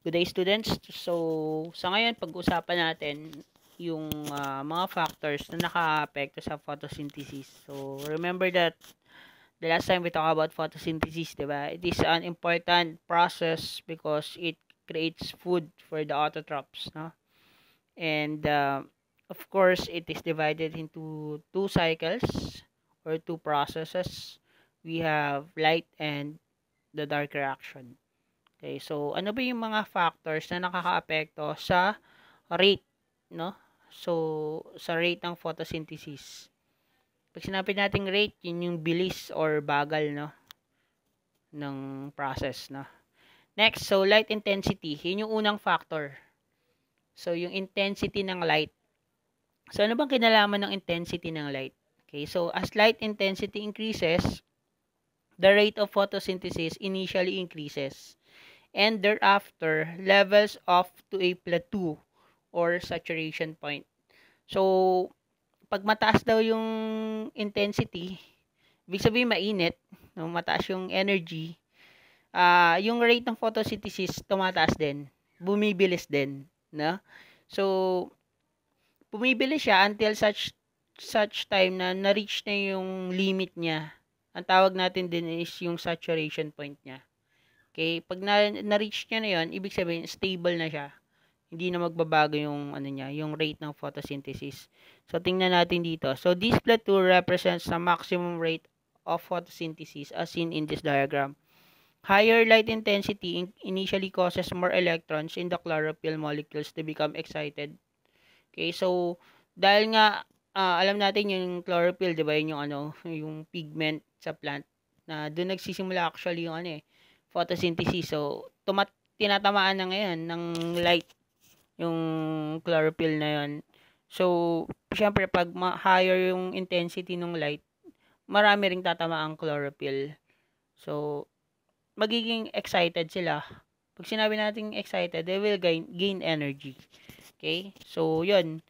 Good day, students. So, sa ngayon, pag-usapan natin yung mga factors na naka-apekto sa photosynthesis. So, remember that the last time we talked about photosynthesis, diba? It is an important process because it creates food for the autotrophs, no? And, of course, it is divided into two cycles or two processes. We have light and the dark reaction. Okay, so ano ba yung mga factors na nakakaapekto sa rate, no? So, sa rate ng photosynthesis. Pag sinabi nating rate, yun yung bilis or bagal, no? Ng process, no? Next, so light intensity. Yun yung unang factor. So, yung intensity ng light. So, ano bang kinalaman ng intensity ng light? Okay, so as light intensity increases, the rate of photosynthesis initially increases. And thereafter levels off to a plateau or saturation point. So, pag mataas daw yung intensity, ibig sabihin mainit, no, mataas yung energy, yung rate ng photosynthesis tumataas din, bumibilis din, no? So, bumibilis siya until such time na na-reach na yung limit niya. Ang tawag natin din is yung saturation point niya. Okay, pag na-reach niya na 'yon, ibig sabihin stable na siya. Hindi na magbabago yung ano niya, yung rate ng photosynthesis. So tingnan natin dito. So this plateau represents the maximum rate of photosynthesis as seen in this diagram. Higher light intensity initially causes more electrons in the chlorophyll molecules to become excited. Okay, so dahil nga alam natin yung chlorophyll, 'di ba? Yun yung ano, yung pigment sa plant na doon nagsisimula actually yung ano photosynthesis. So, tinatamaan na ngayon ng light yung chlorophyll na yun. So, syempre, pag higher yung intensity ng light, marami ring tatama ang chlorophyll. So, magiging excited sila. Pag sinabi natin excited, they will gain energy. Okay? So, yun.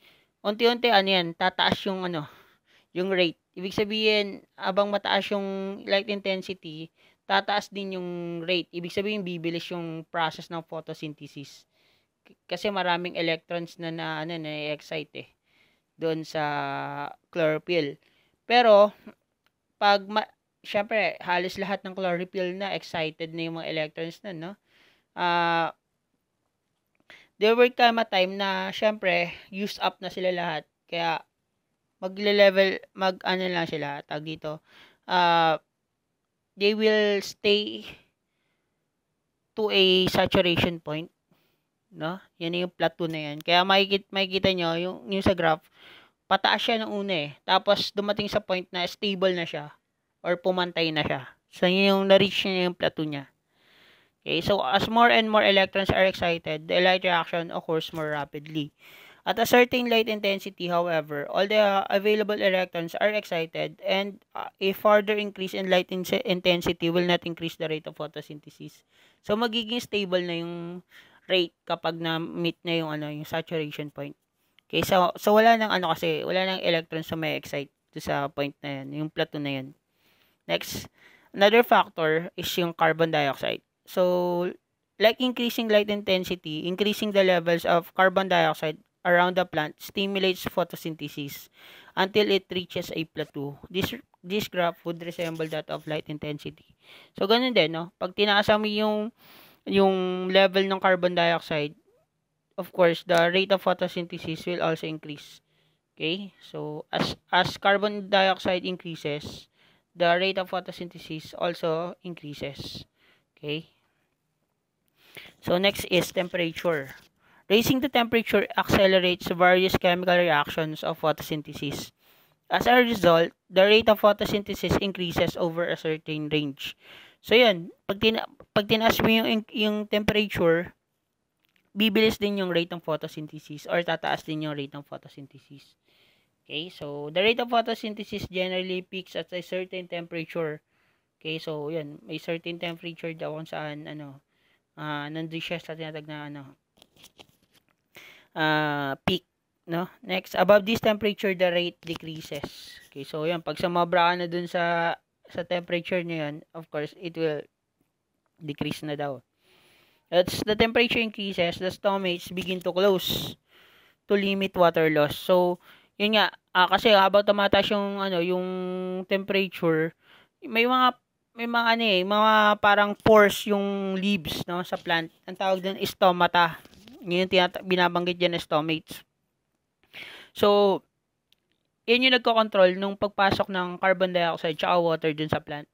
Unti-unti, yan, tataas yung yung rate. Ibig sabihin, abang mataas yung light intensity, tataas din yung rate. Ibig sabihin, bibilis yung process ng photosynthesis. Kasi maraming electrons na-excite doon sa chlorophyll. Pero, pag syempre, halos lahat ng chlorophyll na excited na yung mga electrons na, no? There will come a time na, syempre, used up na sila lahat. Kaya, ano lang sila, tag dito, they will stay to a saturation point, no? Yan yung plateau na yan. Kaya makikita nyo, yung sa graph, pataas siya ng una Tapos, dumating sa point na stable na siya or pumantay na siya. So, yun yung na-reach niya yung plateau niya. Okay, so as more and more electrons are excited, the light reaction occurs more rapidly. At a certain light intensity, however, all the available electrons are excited and a further increase in light intensity will not increase the rate of photosynthesis. So, magiging stable na yung rate kapag na-meet na yung, yung saturation point. Okay, so wala nang wala nang electrons na may excite sa point na yan, yung plateau na yan. Next, another factor is yung carbon dioxide. So, like increasing light intensity, increasing the levels of carbon dioxide around the plant stimulates photosynthesis until it reaches a plateau. This graph would resemble that of light intensity. So, ganun din, no? Pag tinaasan mo yung level ng carbon dioxide, of course, the rate of photosynthesis will also increase. Okay? So, as carbon dioxide increases, the rate of photosynthesis also increases. Okay? So, next is temperature. Raising the temperature accelerates various chemical reactions of photosynthesis. As a result, the rate of photosynthesis increases over a certain range. So, yun. Pag tinaas mo yung temperature, bibilis din yung rate ng photosynthesis or tataas din yung rate ng photosynthesis. Okay, so the rate of photosynthesis generally peaks at a certain temperature. Okay, so yun, may certain temperature daw kung saan nandun siya sa tinatag na peak, no? Next, above this temperature the rate decreases. Okay, so yun, pag sumobra ka na dun sa temperature niya yun, of course it will decrease na daw. As the temperature increases, the stomates begin to close to limit water loss. So, yun nga, kasi habang tumataas yung yung temperature, may mga parang pores yung leaves, no, sa plant. Ang tawag doon is stomata. Yun yung binabanggit diyan na stomates. So, yun yung nagko-control nung pagpasok ng carbon dioxide at water dun sa plant.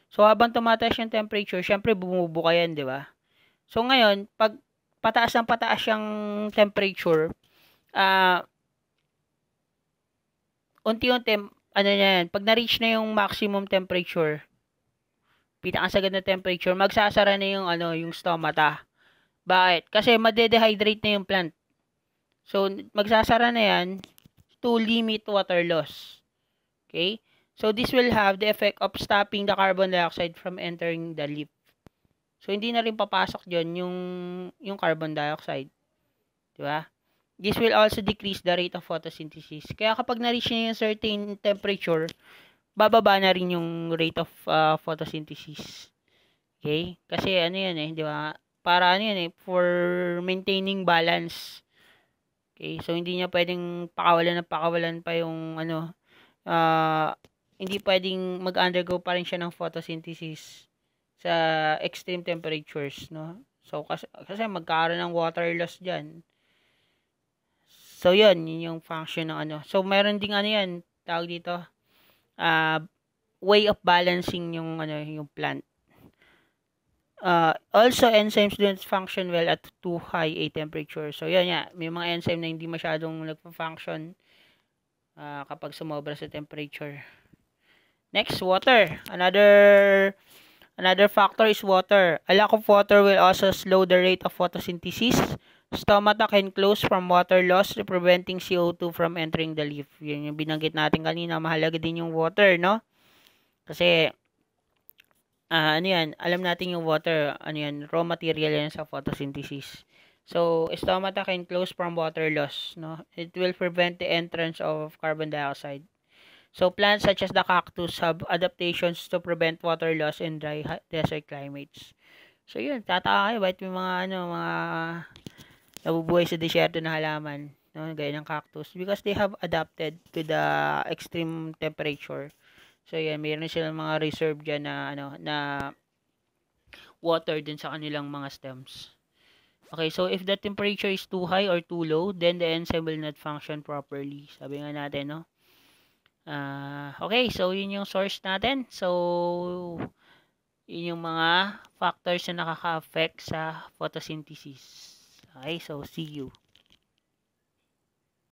So, habang tumataas yung temperature, syempre bumubuka yan, di ba? So, ngayon, pag pataas yung temperature, unti-unti, pag na-reach na yung maximum temperature, pinakasagad na temperature, magsasara na yung stomata. Bakit? Kasi made-dehydrate na yung plant. So, magsasara na yan to limit water loss. Okay? So, this will have the effect of stopping the carbon dioxide from entering the leaf. So, hindi na rin papasok dyan yung carbon dioxide. Diba? This will also decrease the rate of photosynthesis. Kaya kapag na-reach na yung certain temperature, bababa na rin yung rate of photosynthesis. Okay? Kasi yan di ba? Para for maintaining balance. Okay? So, hindi niya pwedeng pakawalan pa yung hindi pwedeng mag-undergo pa rin siya ng photosynthesis sa extreme temperatures, no? So, kasi magkakaroon ng water loss dyan. So, yun yung function ng So, meron ding yan, tawag dito, way of balancing yung plant. Also, enzymes don't function well at too high a temperature. So, yun may mga enzyme na hindi masyadong nagpa-function kapag sumobra sa temperature. Next, water. Another factor is water. A lack of water will also slow the rate of photosynthesis. Stomata can close from water loss, preventing CO2 from entering the leaf. Yun yung binanggit natin kanina. Mahalaga din yung water, no? Kasi, alam natin yung water, raw material yan sa photosynthesis. So, stomata can close from water loss, no? It will prevent the entrance of carbon dioxide. So, plants such as the cactus have adaptations to prevent water loss in dry desert climates. So, yun, tataka kayo, bakit may mga nabubuhay sa desyerto na halaman, no? Gaya ng cactus, because they have adapted to the extreme temperature. So, yan, mayroon silang mga reserve dyan na water din sa kanilang mga stems. Okay, so if the temperature is too high or too low, then the enzyme will not function properly. Sabi nga natin, no? Okay, so yun yung source natin. So, yun yung mga factors na nakaka-affect sa photosynthesis. Okay, so see you.